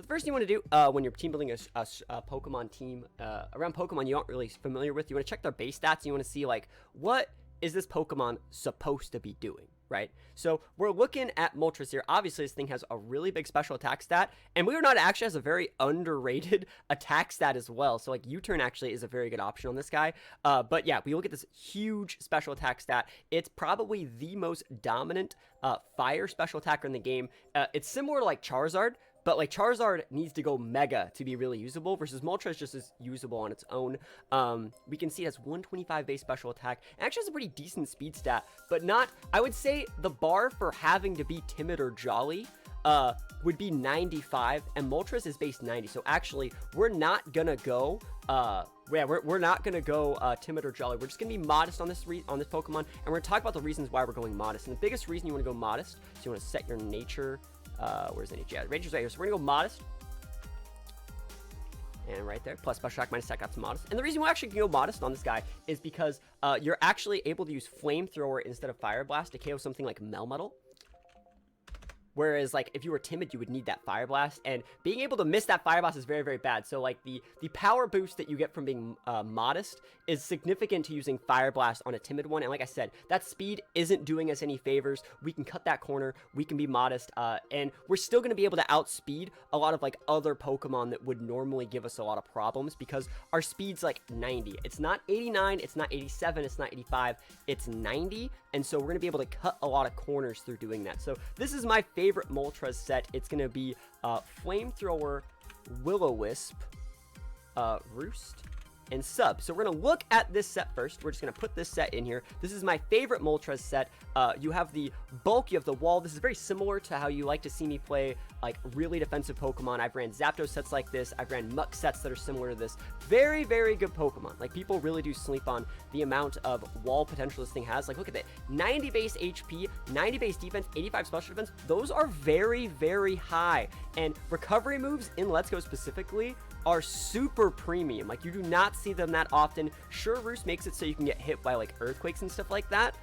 So the first thing you want to do when you're team building a Pokemon team around Pokemon you aren't really familiar with, you want to check their base stats. And you want to see like, what is this Pokemon supposed to be doing, right? So we're looking at Moltres here. Obviously, this thing has a really big special attack stat, and Believe it or not, it actually has a very underrated attack stat as well. So like U-turn actually is a very good option on this guy. But yeah, we look at this huge special attack stat. It's probably the most dominant fire special attacker in the game. It's similar to like Charizard, but like Charizard needs to go Mega to be really usable, versus Moltres just is usable on its own. We can see it has 125 base special attack. It actually has a pretty decent speed stat, but not, I would say the bar for having to be timid or jolly would be 95, and Moltres is base 90. So actually, we're not gonna go we're not gonna go timid or jolly. We're just gonna be modest on this Pokemon, and we're gonna talk about the reasons why we're going modest. And the biggest reason you want to go modest, so you want to set your nature. Where's the nature? Yeah, Ranger's right here. So we're gonna go modest. And right there, plus special attack minus attack, that's modest. And the reason we actually can go modest on this guy is because you're actually able to use Flamethrower instead of Fire Blast to KO something like Melmetal. Whereas, like, if you were timid, you would need that Fire Blast, and being able to miss that Fire Blast is very, very bad. So, like, the power boost that you get from being modest is significant to using Fire Blast on a timid one, and like I said, that speed isn't doing us any favors. We can cut that corner, we can be modest, and we're still going to be able to outspeed a lot of, like, other Pokemon that would normally give us a lot of problems, because our speed's, like, 90. It's not 89, it's not 87, it's not 85, it's 90, and so we're going to be able to cut a lot of corners through doing that. So, this is my favorite Moltres set. It's going to be Flamethrower, Will-O-Wisp, Roost, and Sub. So we're going to look at this set first. We're just going to put this set in here. This is my favorite Moltres set. You have the bulk, you have the wall. This is very similar to how you like to see me play like really defensive Pokemon. I've ran Zapdos sets like this. I've ran Muck sets that are similar to this. Very, very good Pokemon. Like, people really do sleep on the amount of wall potential this thing has. Like, look at that. 90 base HP, 90 base defense, 85 special defense. Those are very, very high. And recovery moves in Let's Go specifically are super premium. Like, you do not see them that often. Sure, Roost makes it so you can get hit by like earthquakes and stuff like that,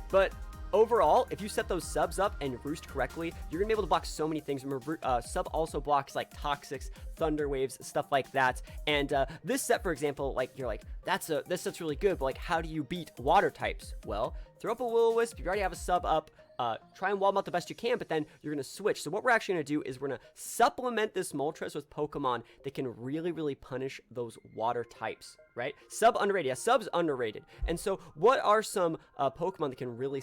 but overall, if you set those subs up and Roost correctly, you're gonna be able to block so many things. Remember, Sub also blocks like Toxics, Thunder Waves, stuff like that. And this set, for example, like, you're like, this set's really good, but like, how do you beat water types? Well, throw up a Will-O-Wisp. You already have a sub up. Try and wall them out the best you can, but then you're going to switch. So what we're actually going to do is we're going to supplement this Moltres with Pokemon that can really, really punish those water types, right? Sub underrated. Yeah, Sub's underrated. And so what are some Pokemon that can really,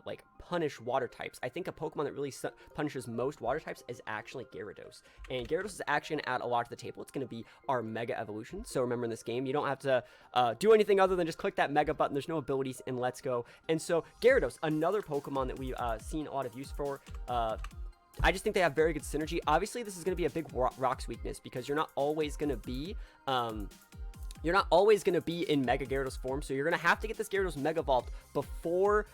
like, punish water types? I think a Pokemon that really punishes most water types is actually Gyarados. And Gyarados is actually going to add a lot to the table. It's going to be our Mega Evolution. So remember, in this game, you don't have to do anything other than just click that Mega button. There's no abilities in Let's Go. And so Gyarados, another Pokemon that we've seen a lot of use for. I just think they have very good synergy. Obviously, this is going to be a big Rocks weakness, because you're not always going to be in Mega Gyarados form, so you're going to have to get this Gyarados Mega Evolved before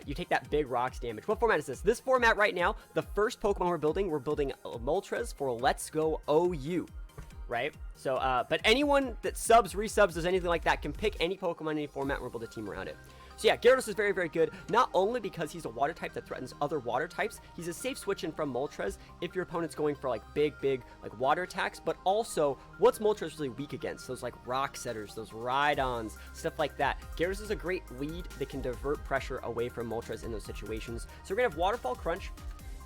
you take that big Rocks damage. What format is this? This format right now, the first Pokemon we're building Moltres for Let's Go OU, right? So, but anyone that subs, resubs, does anything like that can pick any Pokemon in any format, and we'll build a team around it. So yeah, Gyarados is very, very good, not only because he's a water type that threatens other water types. He's a safe switch in from Moltres if your opponent's going for like big like water attacks, but also what's Moltres really weak against? Those like Rock Setters, those Rhydons, stuff like that. Gyarados is a great lead that can divert pressure away from Moltres in those situations. So we're gonna have Waterfall Crunch,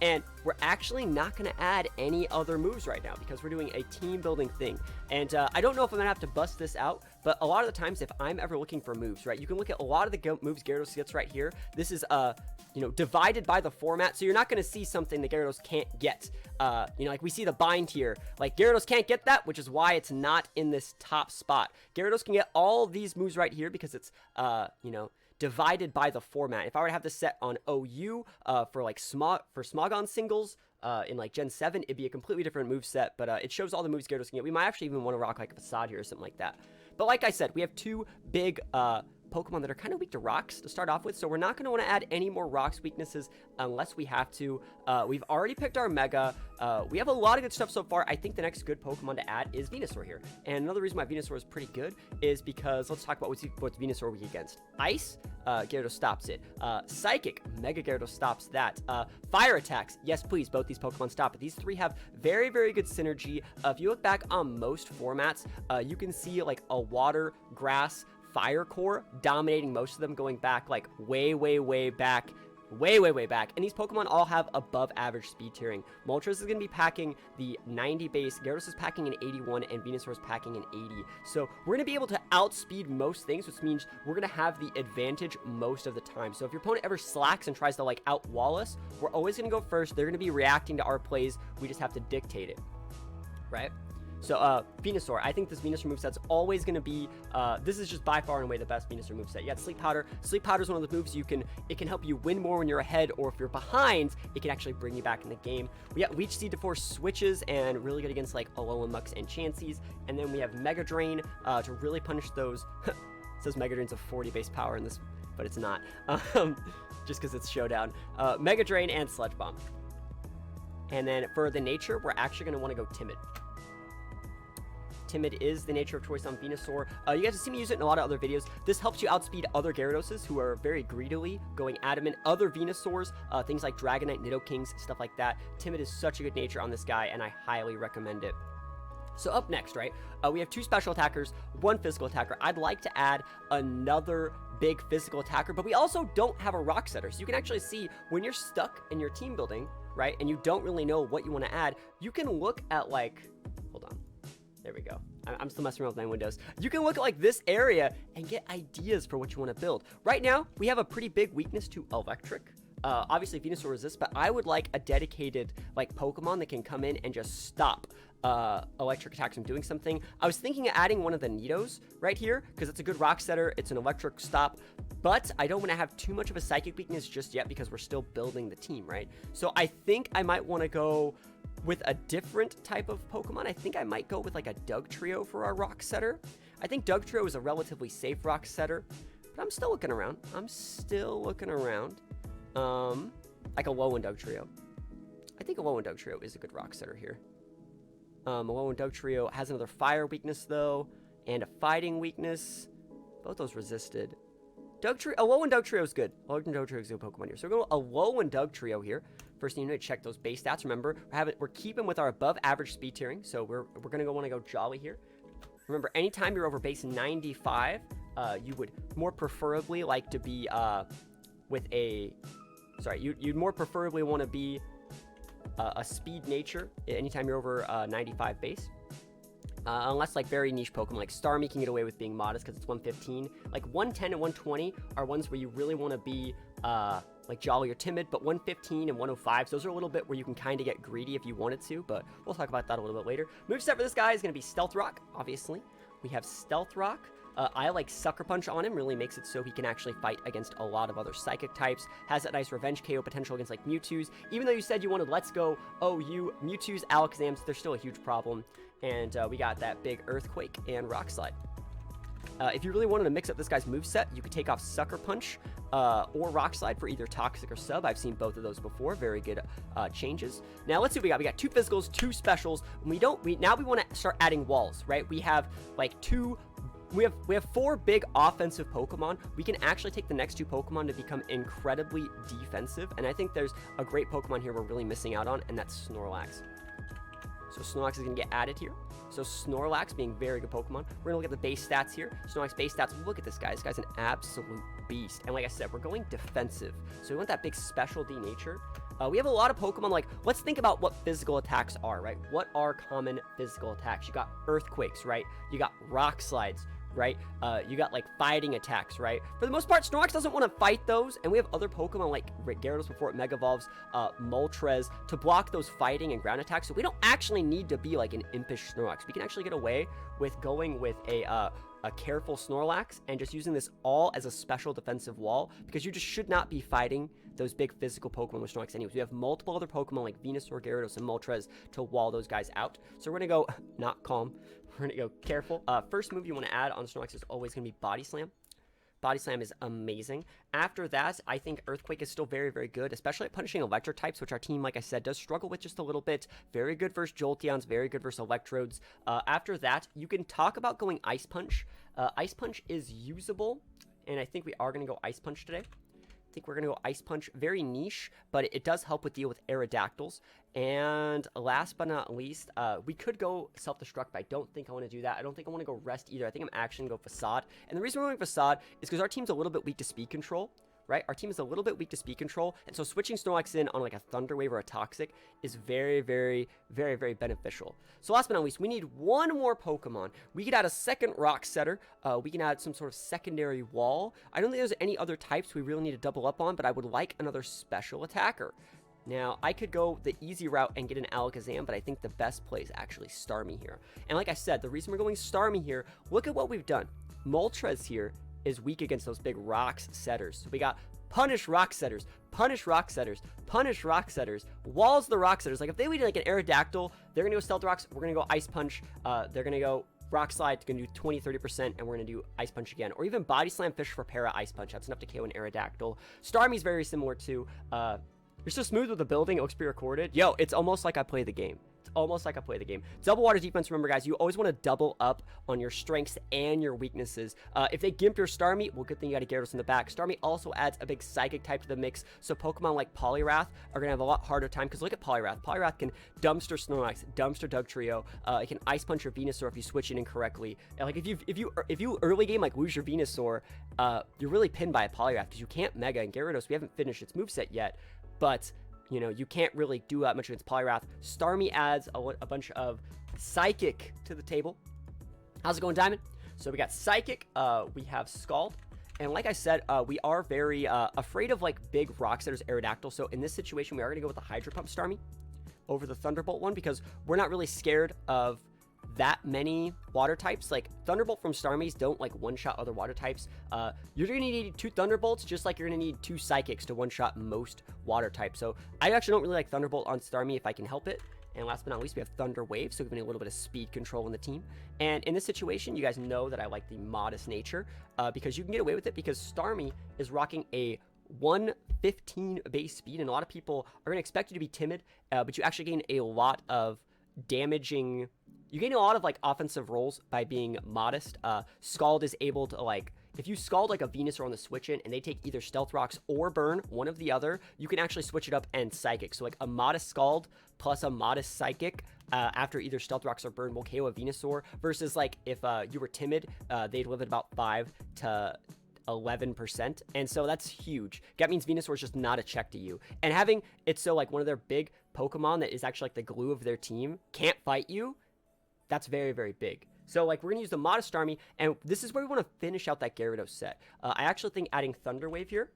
and we're actually not going to add any other moves right now, because we're doing a team building thing. And I don't know if I'm going to have to bust this out, but a lot of the times, if I'm ever looking for moves, right, you can look at a lot of the moves Gyarados gets right here. This is, you know, divided by the format, so you're not going to see something that Gyarados can't get. You know, like we see the bind here. Like, Gyarados can't get that, which is why it's not in this top spot. Gyarados can get all these moves right here because it's, you know, divided by the format. If I were to have this set on OU for like Smogon singles in like Gen 7, it'd be a completely different move set, but it shows all the moves Gyarados can get. We might actually even want to rock like a Facade here or something like that. But like I said, we have two big Pokemon that are kind of weak to rocks to start off with, so we're not going to want to add any more rocks weaknesses unless we have to. We've already picked our Mega. We have a lot of good stuff so far. I think the next good Pokemon to add is Venusaur here. And another reason why Venusaur is pretty good is because, let's talk about what's Venusaur weak against. Ice, Gyarados stops it. Psychic, Mega Gyarados stops that. Fire attacks, yes please, both these Pokemon stop it. These three have very, very good synergy. If you look back on most formats, you can see like a water, grass, fire core dominating most of them, going back like way back. Way back. And these Pokemon all have above average speed tiering. Moltres is going to be packing the 90 base, Gyarados is packing an 81, and Venusaur is packing an 80. So we're going to be able to outspeed most things, which means we're going to have the advantage most of the time. So if your opponent ever slacks and tries to like outwall us, we're always going to go first. They're going to be reacting to our plays. We just have to dictate it, right? So, Venusaur, I think this Venusaur moveset's always going to be, this is just by far and away the best Venusaur moveset. You got Sleep Powder. Sleep Powder is one of the moves it can help you win more when you're ahead, or if you're behind, it can actually bring you back in the game. We got Leech Seed to force switches, and really good against, like, Alolan Mucks and Chanseys. And then we have Mega Drain, to really punish those. It says Mega Drain's a 40 base power in this, but it's not. Just because it's Showdown. Mega Drain and Sludge Bomb. And then for the nature, we're actually going to want to go Timid. Timid is the nature of choice on Venusaur. You guys have seen me use it in a lot of other videos. This helps you outspeed other Gyaradoses who are very greedily going adamant. Other Venusaurs, things like Dragonite, Nidokings, stuff like that. Timid is such a good nature on this guy, and I highly recommend it. So up next, right, we have two special attackers, one physical attacker. I'd like to add another big physical attacker, but we also don't have a rock setter. So you can actually see when you're stuck in your team building, right, and you don't really know what you want to add, you can look at, like, hold on. There we go. I'm still messing around with my windows. You can look at like this area and get ideas for what you want to build. Right now, we have a pretty big weakness to electric. Obviously, Venusaur resists, but I would like a dedicated like Pokemon that can come in and just stop electric attacks from doing something. I was thinking of adding one of the Nidos right here because it's a good rock setter. It's an electric stop, but I don't want to have too much of a psychic weakness just yet because we're still building the team, right? So I think I might want to go with a different type of Pokemon. I think I might go with like a Dugtrio for our rock setter. I think Dugtrio is a relatively safe rock setter, but I'm still looking around. Like a Alolan Dugtrio. I think Alolan Dugtrio is a good rock setter here. Alolan Dugtrio has another fire weakness though, and a fighting weakness. Both those resisted. Alolan Dugtrio is good. Alolan Dugtrio is a good Pokemon here. So we're going to Alolan Dugtrio here. First thing you need to check those base stats. Remember, we're keeping with our above average speed tiering. So we're going to want to go Jolly here. Remember, anytime you're over base 95, you would more preferably like to be with a... Sorry, you'd more preferably want to be a speed nature anytime you're over 95 base. Unless like very niche Pokemon like Starmie can get away with being modest because it's 115. Like 110 and 120 are ones where you really want to be like Jolly or Timid, but 115 and 105, those are a little bit where you can kind of get greedy if you wanted to, but we'll talk about that a little bit later. Moveset for this guy is going to be Stealth Rock, obviously. We have Stealth Rock. I like Sucker Punch on him, really makes it so he can actually fight against a lot of other psychic types. Has that nice revenge KO potential against like Mewtwo's. Even though you said you wanted Let's Go OU, Mewtwo's, Alakazams, they're still a huge problem. And we got that big Earthquake and Rock Slide. If you really wanted to mix up this guy's moveset, you could take off Sucker Punch or Rock Slide for either Toxic or Sub. I've seen both of those before. Very good changes. Now let's see what we got. We got two physicals, two specials. Now we want to start adding walls, right? We have like we have four big offensive Pokemon. We can actually take the next two Pokemon to become incredibly defensive. And I think there's a great Pokemon here we're really missing out on, and that's Snorlax. So Snorlax is going to get added here. So Snorlax being very good Pokemon. We're going to look at the base stats here. Snorlax base stats. Look at this guy. This guy's an absolute beast. And like I said, we're going defensive. So we want that big special D nature. We have a lot of Pokemon. Like, let's think about what physical attacks are, right? What are common physical attacks? You got Earthquakes, right? You got Rock Slides, right? You got like fighting attacks, right? For the most part, Snorlax doesn't want to fight those, and we have other Pokemon like Gyarados before it Mega Evolves, Moltres, to block those fighting and ground attacks. So we don't actually need to be like an impish Snorlax. We can actually get away with going with a careful Snorlax and just using this all as a special defensive wall, because you just should not be fighting those big physical Pokemon with Snorlax anyways. We have multiple other Pokemon like Venusaur, Gyarados, and Moltres to wall those guys out. So we're going to go not calm. We're going to go careful. First move you want to add on Snorlax is always going to be Body Slam. Body Slam is amazing. After that, I think Earthquake is still very, very good, especially at punishing electric types, which our team, like I said, does struggle with just a little bit. Very good versus Jolteons, very good versus Electrodes. After that, you can talk about going Ice Punch. Ice Punch is usable, and I think we are going to go Ice Punch today. I think we're going to go Ice Punch. Very niche, but it does help with deal with Aerodactyls. And last but not least, we could go Self-Destruct, but I don't think I want to do that. I don't think I want to go Rest either. I think I'm actually going to go Facade. And the reason we're going Facade is because our team's a little bit weak to speed control. Right? Our team is a little bit weak to speed control, and so switching Snorlax in on like a Thunder Wave or a Toxic is very, very, very, very beneficial. So last but not least, we need one more Pokemon. We could add a second Rock Setter. We can add some sort of secondary Wall. I don't think there's any other types we really need to double up on, but I would like another special attacker. Now, I could go the easy route and get an Alakazam, but I think the best play is actually Starmie here. And like I said, the reason we're going Starmie here, look at what we've done. Moltres here is weak against those big Rocks Setters. So we got Punish Rock Setters, Punish Rock Setters, Punish Rock Setters, Walls the Rock Setters. Like if they lead like an Aerodactyl, they're gonna go Stealth Rocks, we're gonna go Ice Punch, they're gonna go Rock Slide, gonna do 20-30%, and we're gonna do Ice Punch again. Or even Body Slam Fish for Para Ice Punch. That's enough to KO an Aerodactyl. Starmie's very similar to, you're so smooth with the building, it looks pre-recorded. Yo, it's almost like I play the game. Almost like I play the game. Double water defense, remember guys, you always want to double up on your strengths and your weaknesses. If they gimp your Starmie, well, good thing you got a Gyarados in the back. Starmie also adds a big Psychic type to the mix, so Pokemon like Poliwrath are going to have a lot harder time, because look at Poliwrath. Poliwrath can dumpster Snorlax, dumpster Dugtrio, it can Ice Punch your Venusaur if you switch it in correctly. And like if you early game like lose your Venusaur, you're really pinned by a Poliwrath, because you can't Mega, and Gyarados, we haven't finished its moveset yet, but you know, you can't really do that much against Poliwrath. Starmie adds a bunch of Psychic to the table. How's it going, Diamond? So we got Psychic, we have Scald, and like I said, we are very afraid of like big Rock Setters, Aerodactyl, so in this situation, we are going to go with the Hydro Pump Starmie over the Thunderbolt one, because we're not really scared of that many water types. Like Thunderbolt from Starmies don't like one-shot other water types. You're gonna need 2 Thunderbolts, just like you're gonna need 2 Psychics to one-shot most water types. So I actually don't really like Thunderbolt on Starmie if I can help it. And last but not least, we have Thunder Wave, so giving a little bit of speed control in the team. And in this situation, you guys know that I like the modest nature, because you can get away with it, because Starmie is rocking a 115 base speed, and a lot of people are gonna expect you to be timid, but you actually gain a lot of damaging. You gain a lot of like offensive rolls by being modest. Scald is able to like, if you Scald like a Venusaur on the switch in and they take either Stealth Rocks or Burn, one of the other, you can actually switch it up and Psychic. So like a modest Scald plus a modest Psychic after either Stealth Rocks or Burn will KO a Venusaur, versus like if you were timid, they'd live at about 5 to 11%, and so that's huge. That means Venusaur is just not a check to you, and having it so like one of their big Pokemon that is actually like the glue of their team can't fight you, that's very, very big. So, like, we're going to use the modest Starmie, and this is where we want to finish out that Gyarados set. I actually think adding Thunder Wave here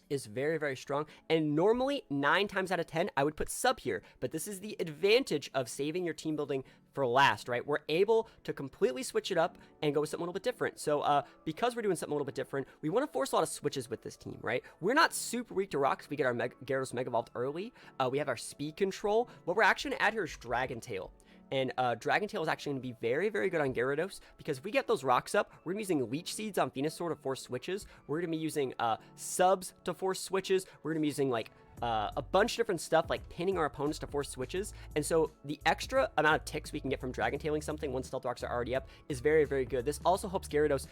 is very, very strong, and normally, 9 times out of 10, I would put Sub here, but this is the advantage of saving your team building for last, right? We're able to completely switch it up and go with something a little bit different. So, because we're doing something a little bit different, we want to force a lot of switches with this team, right? We're not super weak to rocks. We get our Gyarados Mega Evolved early. We have our speed control. What we're actually going to add here is Dragon Tail. And Dragon Tail is actually going to be very, very good on Gyarados, because if we get those rocks up, we're going to be using Leech Seeds on Venusaur to force switches. We're going to be using Subs to force switches. We're going to be using like a bunch of different stuff, like pinning our opponents to force switches. And so the extra amount of ticks we can get from Dragon Tailing something once Stealth Rocks are already up is very, very good. This also helps Gyarados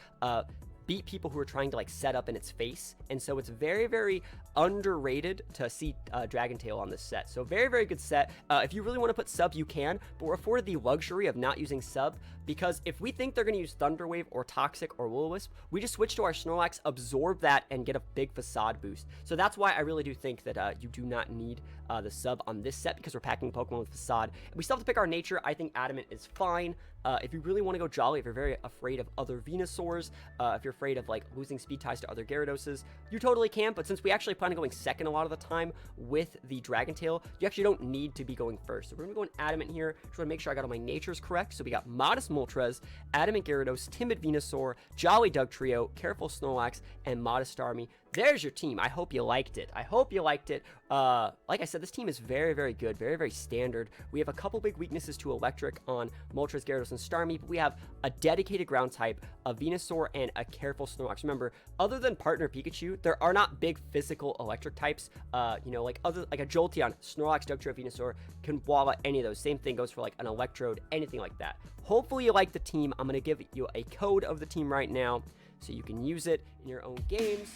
beat people who are trying to like set up in its face, and so it's very, very underrated to see Dragon Tail on this set. So very, very good set. If you really want to put Sub, you can, but we're afforded the luxury of not using Sub, because if we think they're going to use Thunder Wave or Toxic or Will-O-Wisp, we just switch to our Snorlax, absorb that, and get a big Facade boost. So that's why I really do think that you do not need the Sub on this set, because we're packing Pokemon with Facade. We still have to pick our nature. I think Adamant is fine. If you really want to go Jolly, if you're very afraid of other Venusaurs, if you're afraid of like losing speed ties to other Gyaradoses, you totally can. But since we actually plan on going second a lot of the time with the Dragon Tail, you actually don't need to be going first. So we're gonna go in Adamant here. Just want to make sure I got all my natures correct. So we got Modest Moltres, Adamant Gyarados, Timid Venusaur, Jolly Dugtrio, Careful Snorlax, and Modest Starmie. there's your team. I hope you liked it. I hope you liked it. Like I said, this team is very, very good, very, very standard. We have a couple big weaknesses to Electric on Moltres, Gyarados, and Starmie, but we have a dedicated ground type, a Venusaur, and a careful Snorlax. Remember, other than Partner Pikachu, there are not big physical electric types. You know, like a Jolteon, Snorlax, Dugtrio, Venusaur can wall out any of those. Same thing goes for like an Electrode, anything like that. Hopefully you like the team. I'm going to give you a code of the team right now so you can use it in your own games.